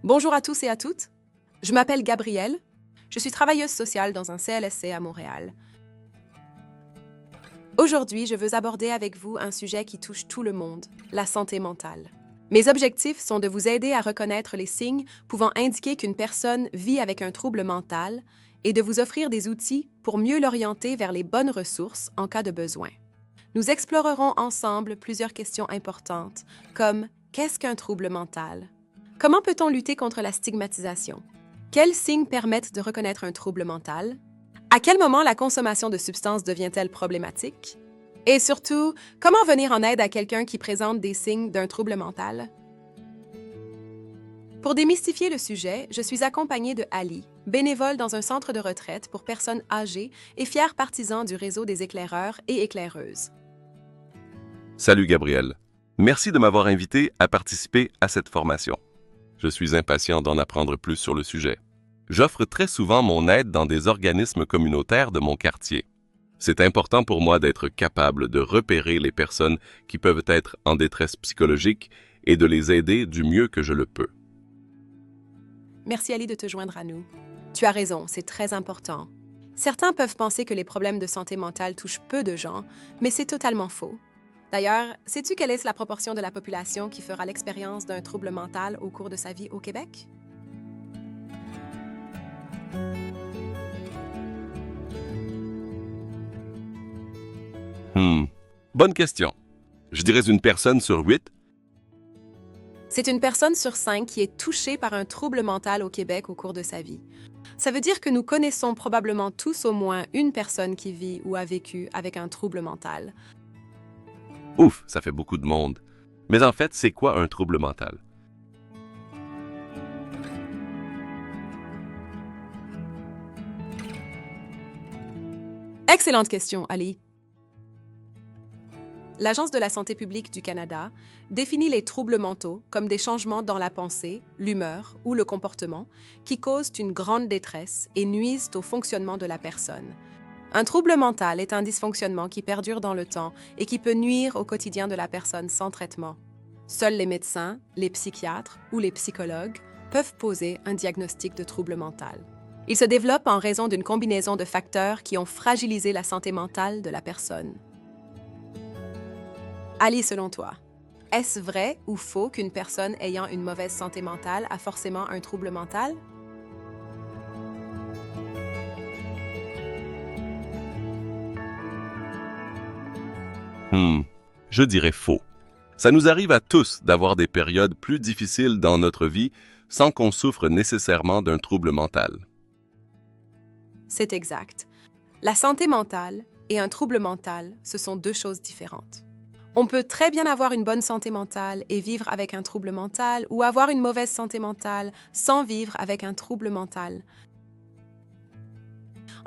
Bonjour à tous et à toutes. Je m'appelle Gabrielle. Je suis travailleuse sociale dans un CLSC à Montréal. Aujourd'hui, je veux aborder avec vous un sujet qui touche tout le monde, la santé mentale. Mes objectifs sont de vous aider à reconnaître les signes pouvant indiquer qu'une personne vit avec un trouble mental et de vous offrir des outils pour mieux l'orienter vers les bonnes ressources en cas de besoin. Nous explorerons ensemble plusieurs questions importantes, comme qu'est-ce qu'un trouble mental? Comment peut-on lutter contre la stigmatisation? Quels signes permettent de reconnaître un trouble mental? À quel moment la consommation de substances devient-elle problématique? Et surtout, comment venir en aide à quelqu'un qui présente des signes d'un trouble mental? Pour démystifier le sujet, je suis accompagnée de Ali, bénévole dans un centre de retraite pour personnes âgées et fier partisan du réseau des éclaireurs et éclaireuses. Salut Gabriel. Merci de m'avoir invité à participer à cette formation. Je suis impatient d'en apprendre plus sur le sujet. J'offre très souvent mon aide dans des organismes communautaires de mon quartier. C'est important pour moi d'être capable de repérer les personnes qui peuvent être en détresse psychologique et de les aider du mieux que je le peux. Merci Ali de te joindre à nous. Tu as raison, c'est très important. Certains peuvent penser que les problèmes de santé mentale touchent peu de gens, mais c'est totalement faux. D'ailleurs, sais-tu quelle est la proportion de la population qui fera l'expérience d'un trouble mental au cours de sa vie au Québec? Bonne question. Je dirais une personne sur 8. C'est une personne sur 5 qui est touchée par un trouble mental au Québec au cours de sa vie. Ça veut dire que nous connaissons probablement tous au moins une personne qui vit ou a vécu avec un trouble mental. Ouf, ça fait beaucoup de monde. Mais en fait, c'est quoi un trouble mental? Excellente question, Ali. L'Agence de la santé publique du Canada définit les troubles mentaux comme des changements dans la pensée, l'humeur ou le comportement qui causent une grande détresse et nuisent au fonctionnement de la personne. Un trouble mental est un dysfonctionnement qui perdure dans le temps et qui peut nuire au quotidien de la personne sans traitement. Seuls les médecins, les psychiatres ou les psychologues peuvent poser un diagnostic de trouble mental. Il se développe en raison d'une combinaison de facteurs qui ont fragilisé la santé mentale de la personne. Ali, selon toi, est-ce vrai ou faux qu'une personne ayant une mauvaise santé mentale a forcément un trouble mental? Je dirais faux. Ça nous arrive à tous d'avoir des périodes plus difficiles dans notre vie sans qu'on souffre nécessairement d'un trouble mental. C'est exact. La santé mentale et un trouble mental, ce sont deux choses différentes. On peut très bien avoir une bonne santé mentale et vivre avec un trouble mental ou avoir une mauvaise santé mentale sans vivre avec un trouble mental.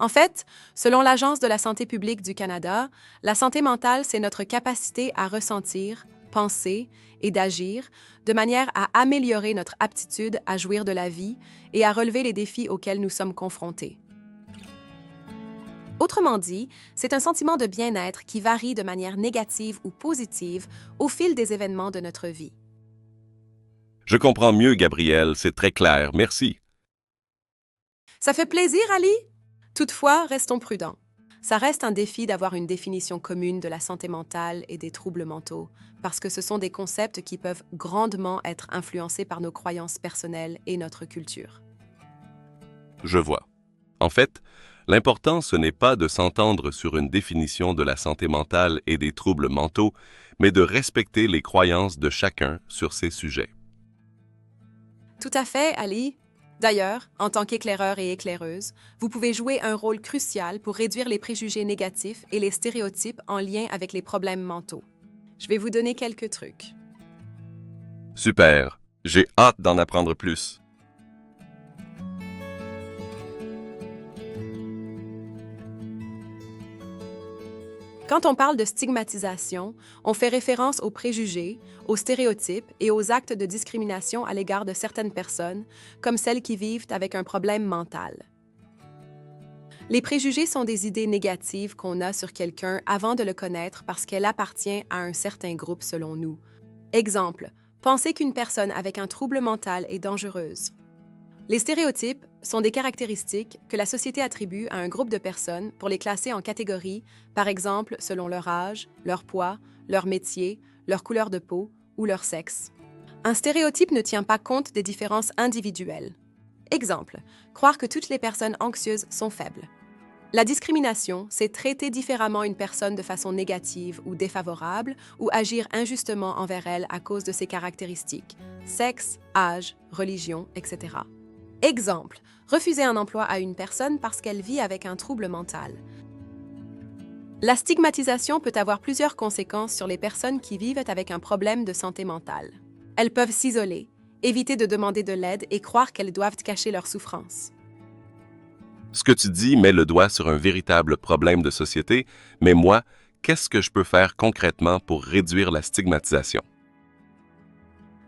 En fait, selon l'Agence de la santé publique du Canada, la santé mentale, c'est notre capacité à ressentir, penser et d'agir de manière à améliorer notre aptitude à jouir de la vie et à relever les défis auxquels nous sommes confrontés. Autrement dit, c'est un sentiment de bien-être qui varie de manière négative ou positive au fil des événements de notre vie. Je comprends mieux, Gabriel, c'est très clair, merci. Ça fait plaisir, Ali? Toutefois, restons prudents. Ça reste un défi d'avoir une définition commune de la santé mentale et des troubles mentaux, parce que ce sont des concepts qui peuvent grandement être influencés par nos croyances personnelles et notre culture. Je vois. En fait, l'important, ce n'est pas de s'entendre sur une définition de la santé mentale et des troubles mentaux, mais de respecter les croyances de chacun sur ces sujets. Tout à fait, Ali. D'ailleurs, en tant qu'éclaireur et éclaireuse, vous pouvez jouer un rôle crucial pour réduire les préjugés négatifs et les stéréotypes en lien avec les problèmes mentaux. Je vais vous donner quelques trucs. Super, j'ai hâte d'en apprendre plus. Quand on parle de stigmatisation, on fait référence aux préjugés, aux stéréotypes et aux actes de discrimination à l'égard de certaines personnes, comme celles qui vivent avec un problème mental. Les préjugés sont des idées négatives qu'on a sur quelqu'un avant de le connaître parce qu'elle appartient à un certain groupe selon nous. Exemple, Pensez qu'une personne avec un trouble mental est dangereuse. Les stéréotypes sont des caractéristiques que la société attribue à un groupe de personnes pour les classer en catégories, par exemple selon leur âge, leur poids, leur métier, leur couleur de peau ou leur sexe. Un stéréotype ne tient pas compte des différences individuelles. Exemple, croire que toutes les personnes anxieuses sont faibles. La discrimination, c'est traiter différemment une personne de façon négative ou défavorable ou agir injustement envers elle à cause de ses caractéristiques, sexe, âge, religion, etc. Exemple, refuser un emploi à une personne parce qu'elle vit avec un trouble mental. La stigmatisation peut avoir plusieurs conséquences sur les personnes qui vivent avec un problème de santé mentale. Elles peuvent s'isoler, éviter de demander de l'aide et croire qu'elles doivent cacher leur souffrance. Ce que tu dis met le doigt sur un véritable problème de société, mais moi, qu'est-ce que je peux faire concrètement pour réduire la stigmatisation?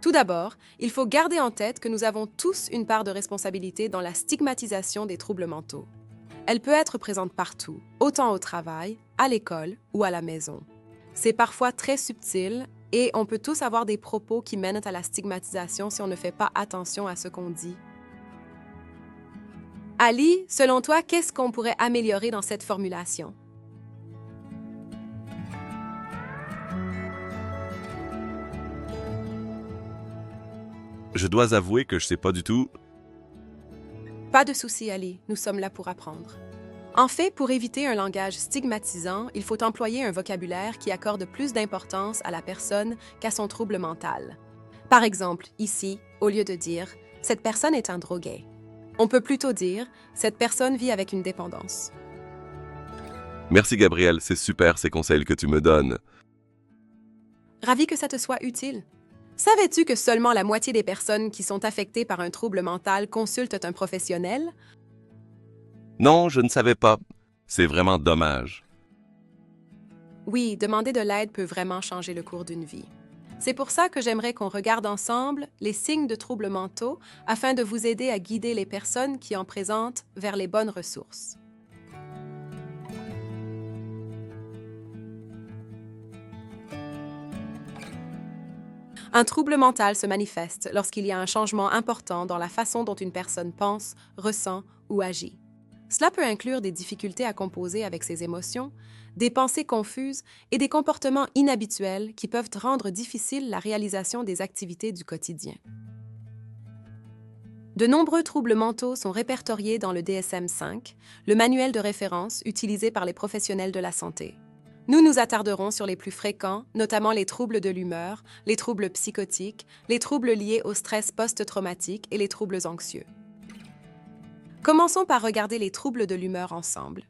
Tout d'abord, il faut garder en tête que nous avons tous une part de responsabilité dans la stigmatisation des troubles mentaux. Elle peut être présente partout, autant au travail, à l'école ou à la maison. C'est parfois très subtil et on peut tous avoir des propos qui mènent à la stigmatisation si on ne fait pas attention à ce qu'on dit. Ali, selon toi, qu'est-ce qu'on pourrait améliorer dans cette formulation? Je dois avouer que je sais pas du tout. Pas de souci, Ali, nous sommes là pour apprendre. En fait, pour éviter un langage stigmatisant, il faut employer un vocabulaire qui accorde plus d'importance à la personne qu'à son trouble mental. Par exemple, ici, au lieu de dire « cette personne est un drogué », on peut plutôt dire « cette personne vit avec une dépendance ». Merci Gabriel, c'est super ces conseils que tu me donnes. Ravi que ça te soit utile. Savais-tu que seulement la moitié des personnes qui sont affectées par un trouble mental consultent un professionnel? Non, je ne savais pas. C'est vraiment dommage. Oui, demander de l'aide peut vraiment changer le cours d'une vie. C'est pour ça que j'aimerais qu'on regarde ensemble les signes de troubles mentaux afin de vous aider à guider les personnes qui en présentent vers les bonnes ressources. Un trouble mental se manifeste lorsqu'il y a un changement important dans la façon dont une personne pense, ressent ou agit. Cela peut inclure des difficultés à composer avec ses émotions, des pensées confuses et des comportements inhabituels qui peuvent rendre difficile la réalisation des activités du quotidien. De nombreux troubles mentaux sont répertoriés dans le DSM-5, le manuel de référence utilisé par les professionnels de la santé. Nous nous attarderons sur les plus fréquents, notamment les troubles de l'humeur, les troubles psychotiques, les troubles liés au stress post-traumatique et les troubles anxieux. Commençons par regarder les troubles de l'humeur ensemble.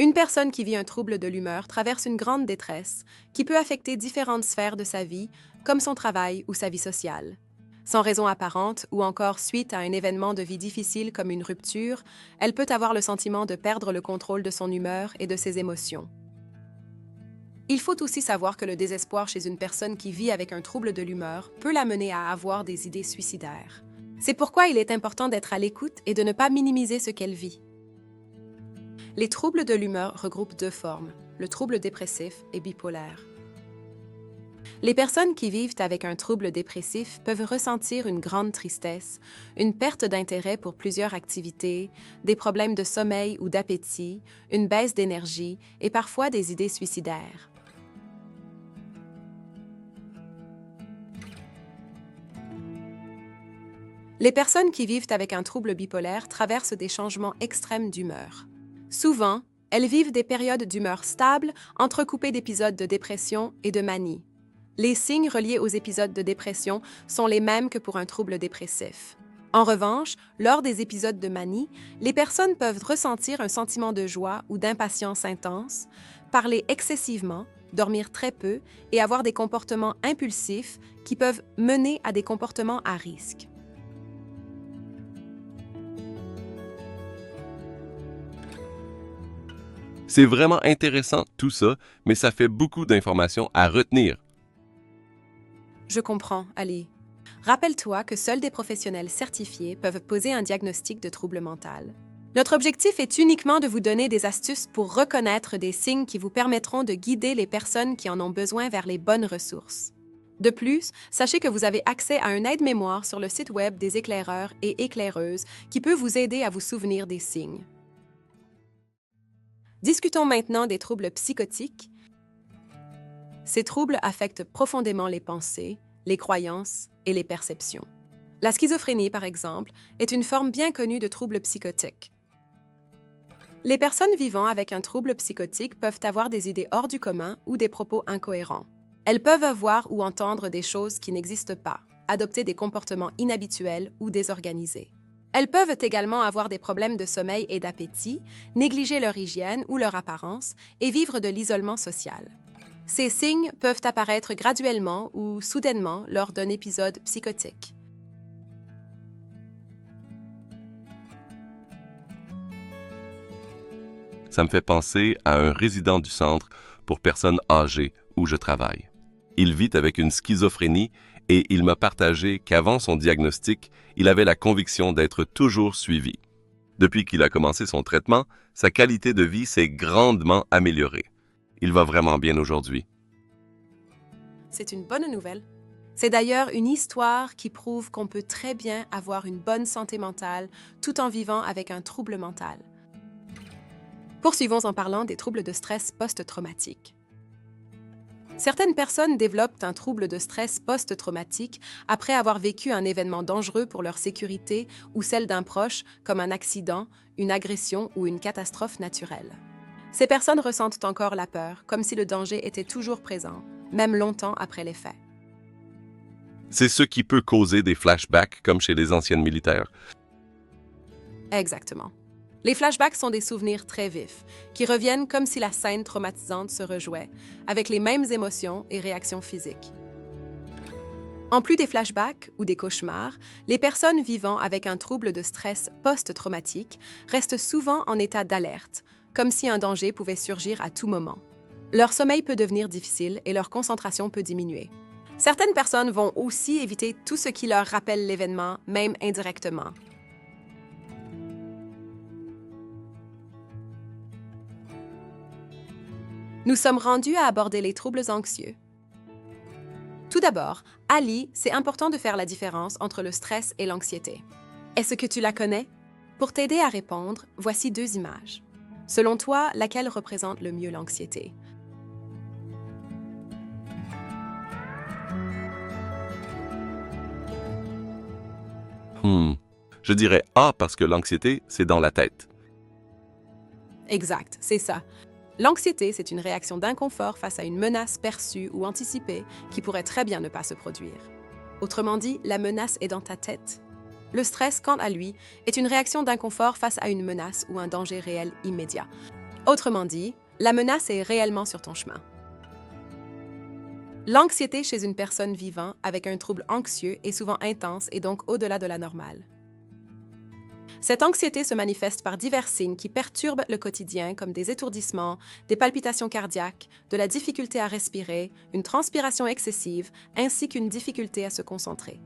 Une personne qui vit un trouble de l'humeur traverse une grande détresse qui peut affecter différentes sphères de sa vie, comme son travail ou sa vie sociale. Sans raison apparente ou encore suite à un événement de vie difficile comme une rupture, elle peut avoir le sentiment de perdre le contrôle de son humeur et de ses émotions. Il faut aussi savoir que le désespoir chez une personne qui vit avec un trouble de l'humeur peut l'amener à avoir des idées suicidaires. C'est pourquoi il est important d'être à l'écoute et de ne pas minimiser ce qu'elle vit. Les troubles de l'humeur regroupent deux formes, le trouble dépressif et bipolaire. Les personnes qui vivent avec un trouble dépressif peuvent ressentir une grande tristesse, une perte d'intérêt pour plusieurs activités, des problèmes de sommeil ou d'appétit, une baisse d'énergie et parfois des idées suicidaires. Les personnes qui vivent avec un trouble bipolaire traversent des changements extrêmes d'humeur. Souvent, elles vivent des périodes d'humeur stable, entrecoupées d'épisodes de dépression et de manie. Les signes reliés aux épisodes de dépression sont les mêmes que pour un trouble dépressif. En revanche, lors des épisodes de manie, les personnes peuvent ressentir un sentiment de joie ou d'impatience intense, parler excessivement, dormir très peu et avoir des comportements impulsifs qui peuvent mener à des comportements à risque. C'est vraiment intéressant tout ça, mais ça fait beaucoup d'informations à retenir. Je comprends, Ali. Rappelle-toi que seuls des professionnels certifiés peuvent poser un diagnostic de trouble mental. Notre objectif est uniquement de vous donner des astuces pour reconnaître des signes qui vous permettront de guider les personnes qui en ont besoin vers les bonnes ressources. De plus, sachez que vous avez accès à un aide-mémoire sur le site web des éclaireurs et éclaireuses qui peut vous aider à vous souvenir des signes. Discutons maintenant des troubles psychotiques. Ces troubles affectent profondément les pensées, les croyances et les perceptions. La schizophrénie, par exemple, est une forme bien connue de trouble psychotique. Les personnes vivant avec un trouble psychotique peuvent avoir des idées hors du commun ou des propos incohérents. Elles peuvent voir ou entendre des choses qui n'existent pas, adopter des comportements inhabituels ou désorganisés. Elles peuvent également avoir des problèmes de sommeil et d'appétit, négliger leur hygiène ou leur apparence et vivre de l'isolement social. Ces signes peuvent apparaître graduellement ou soudainement lors d'un épisode psychotique. Ça me fait penser à un résident du centre pour personnes âgées où je travaille. Il vit avec une schizophrénie et il m'a partagé qu'avant son diagnostic, il avait la conviction d'être toujours suivi. Depuis qu'il a commencé son traitement, sa qualité de vie s'est grandement améliorée. Il va vraiment bien aujourd'hui. C'est une bonne nouvelle. C'est d'ailleurs une histoire qui prouve qu'on peut très bien avoir une bonne santé mentale tout en vivant avec un trouble mental. Poursuivons en parlant des troubles de stress post-traumatique. Certaines personnes développent un trouble de stress post-traumatique après avoir vécu un événement dangereux pour leur sécurité ou celle d'un proche, comme un accident, une agression ou une catastrophe naturelle. Ces personnes ressentent encore la peur, comme si le danger était toujours présent, même longtemps après les faits. C'est ce qui peut causer des flashbacks comme chez les anciennes militaires. Exactement. Les flashbacks sont des souvenirs très vifs, qui reviennent comme si la scène traumatisante se rejouait, avec les mêmes émotions et réactions physiques. En plus des flashbacks ou des cauchemars, les personnes vivant avec un trouble de stress post-traumatique restent souvent en état d'alerte, comme si un danger pouvait surgir à tout moment. Leur sommeil peut devenir difficile et leur concentration peut diminuer. Certaines personnes vont aussi éviter tout ce qui leur rappelle l'événement, même indirectement. Nous sommes rendus à aborder les troubles anxieux. Tout d'abord, Ali, c'est important de faire la différence entre le stress et l'anxiété. Est-ce que tu la connais? Pour t'aider à répondre, voici 2 images. Selon toi, laquelle représente le mieux l'anxiété? Je dirais A parce que l'anxiété, c'est dans la tête. Exact, c'est ça. L'anxiété, c'est une réaction d'inconfort face à une menace perçue ou anticipée qui pourrait très bien ne pas se produire. Autrement dit, la menace est dans ta tête. Le stress, quant à lui, est une réaction d'inconfort face à une menace ou un danger réel immédiat. Autrement dit, la menace est réellement sur ton chemin. L'anxiété chez une personne vivant avec un trouble anxieux est souvent intense et donc au-delà de la normale. Cette anxiété se manifeste par divers signes qui perturbent le quotidien, comme des étourdissements, des palpitations cardiaques, de la difficulté à respirer, une transpiration excessive, ainsi qu'une difficulté à se concentrer.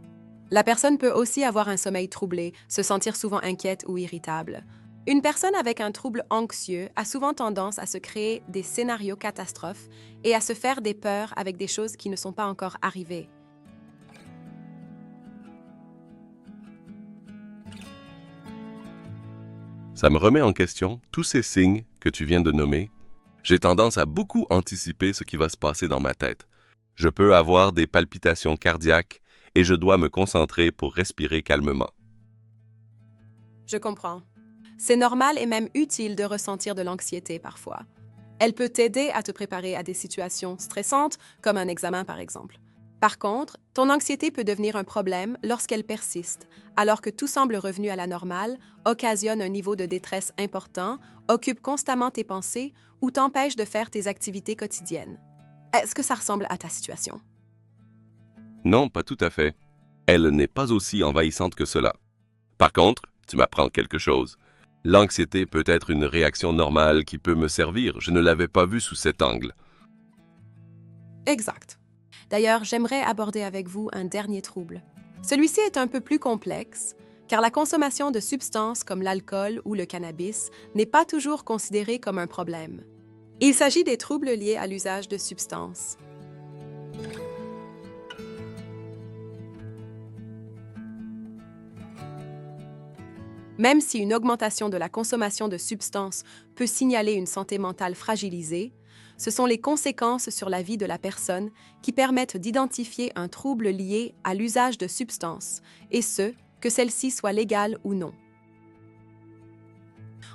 La personne peut aussi avoir un sommeil troublé, se sentir souvent inquiète ou irritable. Une personne avec un trouble anxieux a souvent tendance à se créer des scénarios catastrophes et à se faire des peurs avec des choses qui ne sont pas encore arrivées. Ça me remet en question tous ces signes que tu viens de nommer. J'ai tendance à beaucoup anticiper ce qui va se passer dans ma tête. Je peux avoir des palpitations cardiaques et je dois me concentrer pour respirer calmement. Je comprends. C'est normal et même utile de ressentir de l'anxiété parfois. Elle peut t'aider à te préparer à des situations stressantes, comme un examen par exemple. Par contre, ton anxiété peut devenir un problème lorsqu'elle persiste, alors que tout semble revenu à la normale, occasionne un niveau de détresse important, occupe constamment tes pensées ou t'empêche de faire tes activités quotidiennes. Est-ce que ça ressemble à ta situation? Non, pas tout à fait. Elle n'est pas aussi envahissante que cela. Par contre, tu m'apprends quelque chose. L'anxiété peut être une réaction normale qui peut me servir. Je ne l'avais pas vue sous cet angle. Exact. D'ailleurs, j'aimerais aborder avec vous un dernier trouble. Celui-ci est un peu plus complexe, car la consommation de substances comme l'alcool ou le cannabis n'est pas toujours considérée comme un problème. Il s'agit des troubles liés à l'usage de substances. Même si une augmentation de la consommation de substances peut signaler une santé mentale fragilisée, ce sont les conséquences sur la vie de la personne qui permettent d'identifier un trouble lié à l'usage de substances, et ce, que celle-ci soit légale ou non.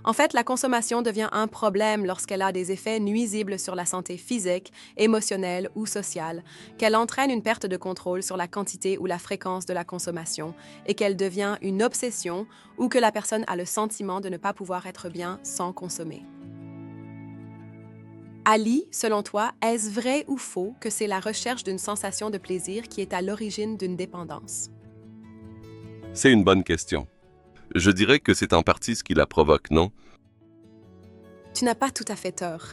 En fait, la consommation devient un problème lorsqu'elle a des effets nuisibles sur la santé physique, émotionnelle ou sociale, qu'elle entraîne une perte de contrôle sur la quantité ou la fréquence de la consommation et qu'elle devient une obsession ou que la personne a le sentiment de ne pas pouvoir être bien sans consommer. Ali, selon toi, est-ce vrai ou faux que c'est la recherche d'une sensation de plaisir qui est à l'origine d'une dépendance? C'est une bonne question. Je dirais que c'est en partie ce qui la provoque, non? Tu n'as pas tout à fait tort.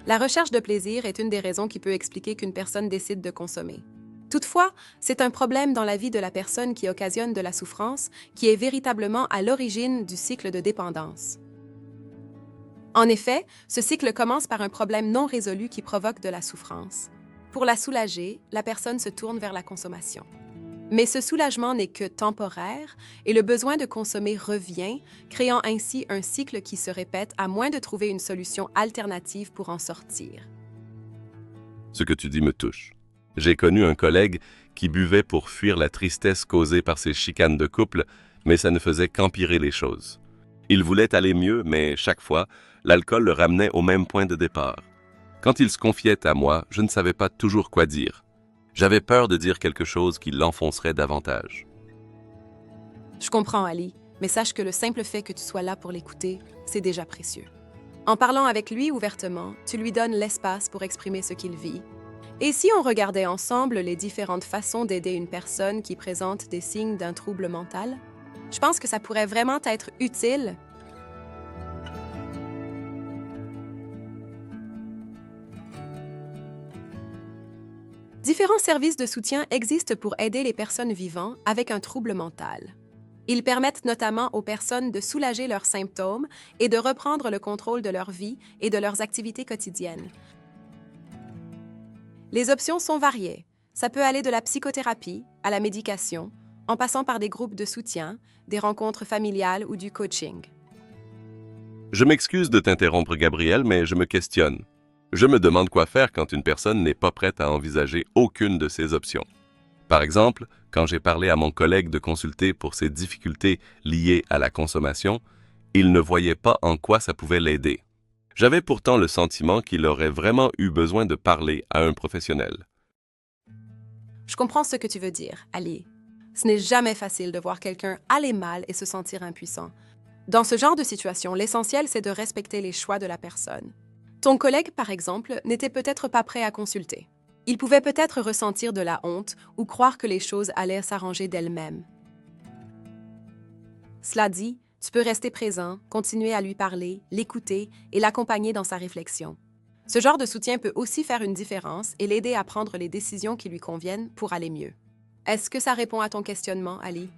La recherche de plaisir est une des raisons qui peut expliquer qu'une personne décide de consommer. Toutefois, c'est un problème dans la vie de la personne qui occasionne de la souffrance qui est véritablement à l'origine du cycle de dépendance. En effet, ce cycle commence par un problème non résolu qui provoque de la souffrance. Pour la soulager, la personne se tourne vers la consommation. Mais ce soulagement n'est que temporaire et le besoin de consommer revient, créant ainsi un cycle qui se répète à moins de trouver une solution alternative pour en sortir. Ce que tu dis me touche. J'ai connu un collègue qui buvait pour fuir la tristesse causée par ses chicanes de couple, mais ça ne faisait qu'empirer les choses. Il voulait aller mieux, mais chaque fois, l'alcool le ramenait au même point de départ. Quand il se confiait à moi, je ne savais pas toujours quoi dire. J'avais peur de dire quelque chose qui l'enfoncerait davantage. Je comprends, Ali, mais sache que le simple fait que tu sois là pour l'écouter, c'est déjà précieux. En parlant avec lui ouvertement, tu lui donnes l'espace pour exprimer ce qu'il vit. Et si on regardait ensemble les différentes façons d'aider une personne qui présente des signes d'un trouble mental, je pense que ça pourrait vraiment être utile. Différents services de soutien existent pour aider les personnes vivant avec un trouble mental. Ils permettent notamment aux personnes de soulager leurs symptômes et de reprendre le contrôle de leur vie et de leurs activités quotidiennes. Les options sont variées. Ça peut aller de la psychothérapie à la médication, en passant par des groupes de soutien, des rencontres familiales ou du coaching. Je m'excuse de t'interrompre, Gabriel, mais je me questionne. Je me demande quoi faire quand une personne n'est pas prête à envisager aucune de ces options. Par exemple, quand j'ai parlé à mon collègue de consulter pour ses difficultés liées à la consommation, il ne voyait pas en quoi ça pouvait l'aider. J'avais pourtant le sentiment qu'il aurait vraiment eu besoin de parler à un professionnel. Je comprends ce que tu veux dire, Ali. Ce n'est jamais facile de voir quelqu'un aller mal et se sentir impuissant. Dans ce genre de situation, l'essentiel, c'est de respecter les choix de la personne. Ton collègue, par exemple, n'était peut-être pas prêt à consulter. Il pouvait peut-être ressentir de la honte ou croire que les choses allaient s'arranger d'elles-mêmes. Cela dit, tu peux rester présent, continuer à lui parler, l'écouter et l'accompagner dans sa réflexion. Ce genre de soutien peut aussi faire une différence et l'aider à prendre les décisions qui lui conviennent pour aller mieux. Est-ce que ça répond à ton questionnement, Ali?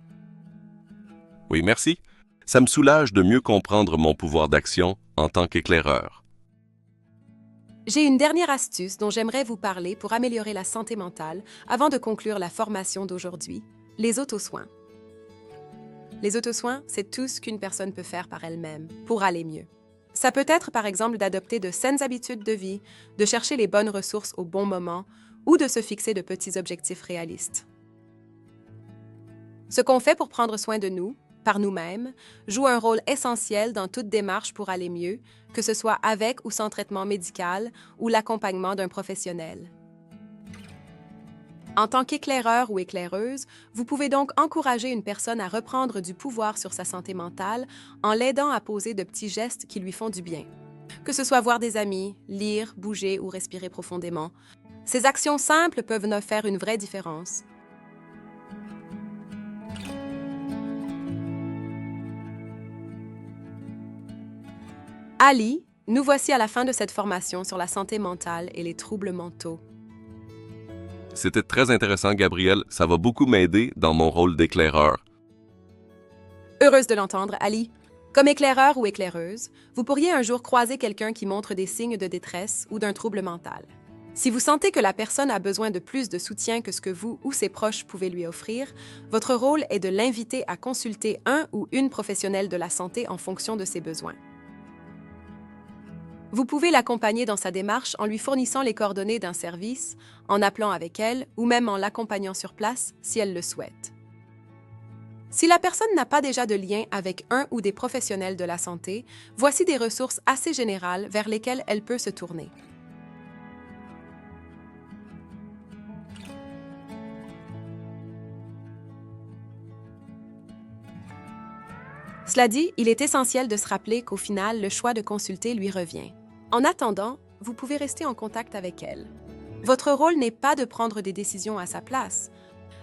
Oui, merci. Ça me soulage de mieux comprendre mon pouvoir d'action en tant qu'éclaireur. J'ai une dernière astuce dont j'aimerais vous parler pour améliorer la santé mentale avant de conclure la formation d'aujourd'hui, les autosoins. Les autosoins, c'est tout ce qu'une personne peut faire par elle-même pour aller mieux. Ça peut être, par exemple, d'adopter de saines habitudes de vie, de chercher les bonnes ressources au bon moment ou de se fixer de petits objectifs réalistes. Ce qu'on fait pour prendre soin de nous, par nous-mêmes, joue un rôle essentiel dans toute démarche pour aller mieux, que ce soit avec ou sans traitement médical ou l'accompagnement d'un professionnel. En tant qu'éclaireur ou éclaireuse, vous pouvez donc encourager une personne à reprendre du pouvoir sur sa santé mentale en l'aidant à poser de petits gestes qui lui font du bien. Que ce soit voir des amis, lire, bouger ou respirer profondément, ces actions simples peuvent faire une vraie différence. Ali, nous voici à la fin de cette formation sur la santé mentale et les troubles mentaux. C'était très intéressant, Gabriel. Ça va beaucoup m'aider dans mon rôle d'éclaireur. Heureuse de l'entendre, Ali. Comme éclaireur ou éclaireuse, vous pourriez un jour croiser quelqu'un qui montre des signes de détresse ou d'un trouble mental. Si vous sentez que la personne a besoin de plus de soutien que ce que vous ou ses proches pouvez lui offrir, votre rôle est de l'inviter à consulter un ou une professionnelle de la santé en fonction de ses besoins. Vous pouvez l'accompagner dans sa démarche en lui fournissant les coordonnées d'un service, en appelant avec elle ou même en l'accompagnant sur place si elle le souhaite. Si la personne n'a pas déjà de lien avec un ou des professionnels de la santé, voici des ressources assez générales vers lesquelles elle peut se tourner. Cela dit, il est essentiel de se rappeler qu'au final, le choix de consulter lui revient. En attendant, vous pouvez rester en contact avec elle. Votre rôle n'est pas de prendre des décisions à sa place.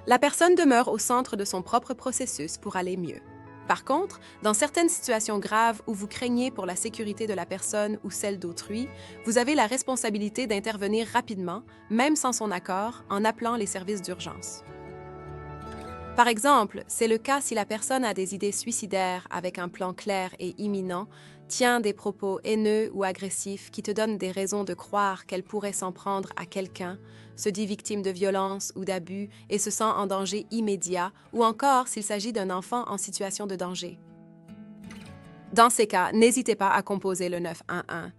La personne demeure au centre de son propre processus pour aller mieux. Par contre, dans certaines situations graves où vous craignez pour la sécurité de la personne ou celle d'autrui, vous avez la responsabilité d'intervenir rapidement, même sans son accord, en appelant les services d'urgence. Par exemple, c'est le cas si la personne a des idées suicidaires avec un plan clair et imminent, tient des propos haineux ou agressifs qui te donnent des raisons de croire qu'elle pourrait s'en prendre à quelqu'un, se dit victime de violences ou d'abus et se sent en danger immédiat, ou encore s'il s'agit d'un enfant en situation de danger. Dans ces cas, n'hésitez pas à composer le 911.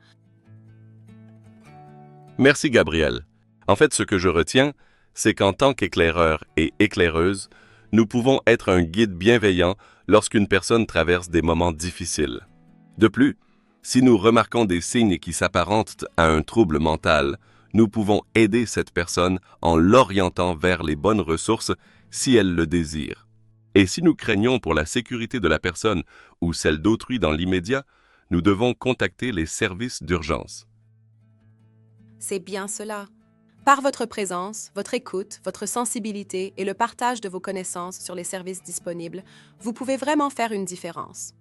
Merci Gabriel. En fait, ce que je retiens, c'est qu'en tant qu'éclaireur et éclaireuse, nous pouvons être un guide bienveillant lorsqu'une personne traverse des moments difficiles. De plus, si nous remarquons des signes qui s'apparentent à un trouble mental, nous pouvons aider cette personne en l'orientant vers les bonnes ressources si elle le désire. Et si nous craignons pour la sécurité de la personne ou celle d'autrui dans l'immédiat, nous devons contacter les services d'urgence. C'est bien cela. Par votre présence, votre écoute, votre sensibilité et le partage de vos connaissances sur les services disponibles, vous pouvez vraiment faire une différence.